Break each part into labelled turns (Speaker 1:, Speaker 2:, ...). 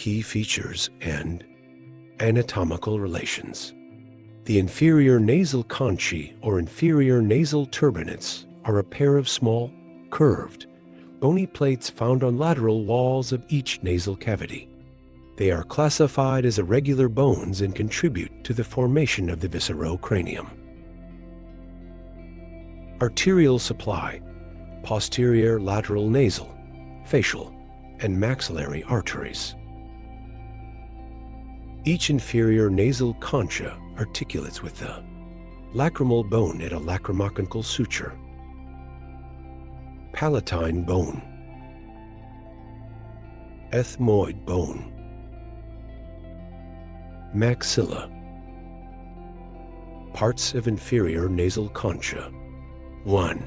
Speaker 1: Key features and anatomical relations. The inferior nasal conchae or inferior nasal turbinates are a pair of small, curved, bony plates found on lateral walls of each nasal cavity. They are classified as irregular bones and contribute to the formation of the viscerocranium. Arterial supply: posterior lateral nasal, facial, and maxillary arteries. Each inferior nasal concha articulates with the lacrimal bone at a lacrimoconchal suture, palatine bone, ethmoid bone, maxilla. Parts of inferior nasal concha. 1.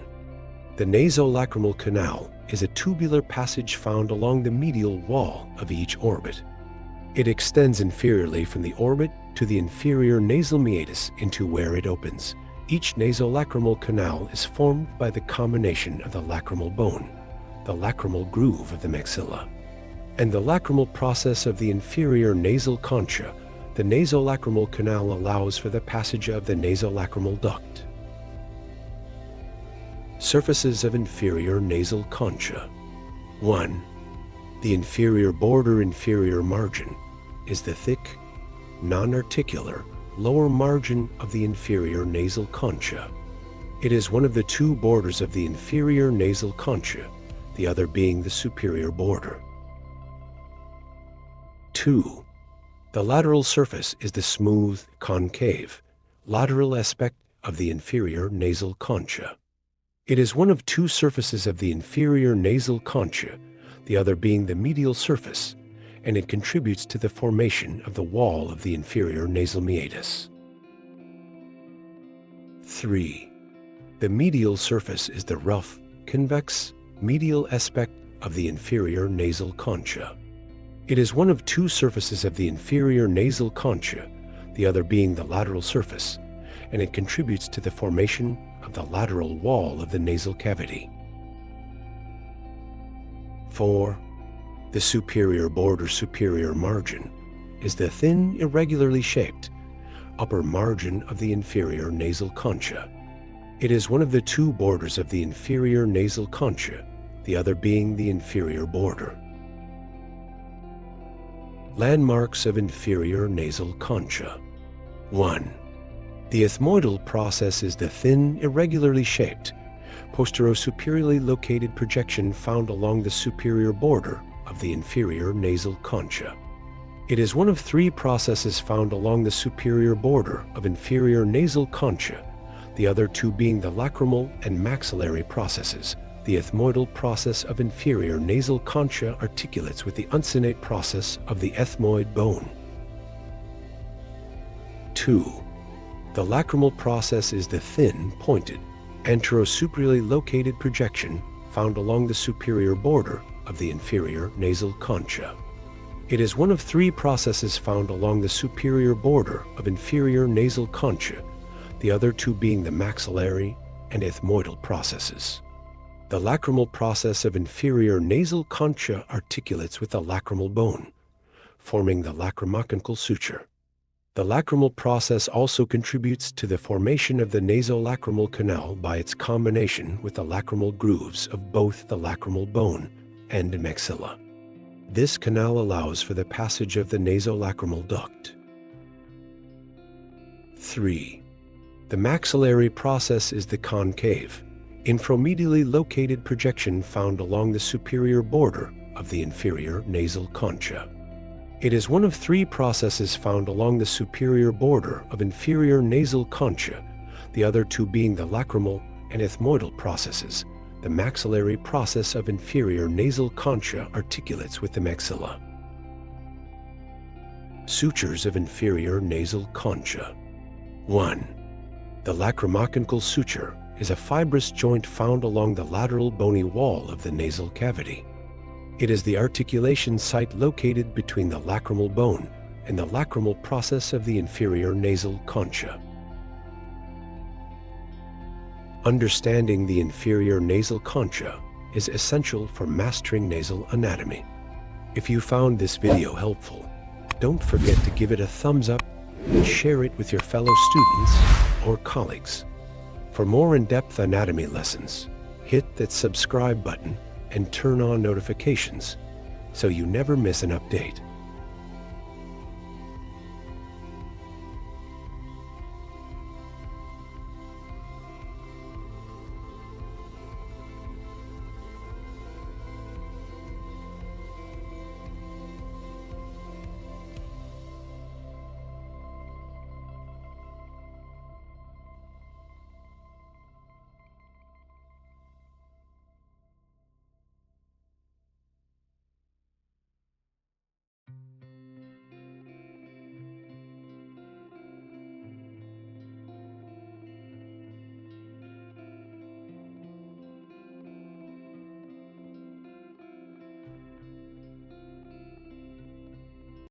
Speaker 1: The nasolacrimal canal is a tubular passage found along the medial wall of each orbit. It extends inferiorly from the orbit to the inferior nasal meatus into where it opens. Each nasolacrimal canal is formed by the combination of the lacrimal bone, the lacrimal groove of the maxilla, and the lacrimal process of the inferior nasal concha. The nasolacrimal canal allows for the passage of the nasolacrimal duct. Surfaces of inferior nasal concha. 1. The inferior border inferior margin is the thick, non-articular lower margin of the inferior nasal concha. It is one of the two borders of the inferior nasal concha, the other being the superior border. 2. The lateral surface is the smooth, concave, lateral aspect of the inferior nasal concha. It is one of two surfaces of the inferior nasal concha, the other being the medial surface, and it contributes to the formation of the wall of the inferior nasal meatus. 3. The medial surface is the rough, convex, medial aspect of the inferior nasal concha. It is one of two surfaces of the inferior nasal concha, the other being the lateral surface, and it contributes to the formation of the lateral wall of the nasal cavity. 4. The superior border superior margin is the thin, irregularly shaped upper margin of the inferior nasal concha. It is one of the two borders of the inferior nasal concha, the other being the inferior border. Landmarks of inferior nasal concha. 1. The ethmoidal process is the thin, irregularly shaped, posterior-superiorly located projection found along the superior border of the inferior nasal concha. It is one of three processes found along the superior border of inferior nasal concha, the other two being the lacrimal and maxillary processes. The ethmoidal process of inferior nasal concha articulates with the uncinate process of the ethmoid bone. 2. The lacrimal process is the thin, pointed, anterosuperiorly located projection found along the superior border of the inferior nasal concha. It is one of three processes found along the superior border of inferior nasal concha, the other two being the maxillary and ethmoidal processes. The lacrimal process of inferior nasal concha articulates with the lacrimal bone, forming the lacrimoconchal suture. The lacrimal process also contributes to the formation of the nasolacrimal canal by its combination with the lacrimal grooves of both the lacrimal bone and maxilla. This canal allows for the passage of the nasolacrimal duct. 3. The maxillary process is the concave, inframedially located projection found along the superior border of the inferior nasal concha. It is one of three processes found along the superior border of inferior nasal concha, the other two being the lacrimal and ethmoidal processes. The maxillary process of inferior nasal concha articulates with the maxilla. Sutures of inferior nasal concha. 1. The lacrimoconchal suture is a fibrous joint found along the lateral bony wall of the nasal cavity. It is the articulation site located between the lacrimal bone and the lacrimal process of the inferior nasal concha. Understanding the inferior nasal concha is essential for mastering nasal anatomy. If you found this video helpful, don't forget to give it a thumbs up and share it with your fellow students or colleagues. For more in-depth anatomy lessons, hit that subscribe button and turn on notifications so you never miss an update.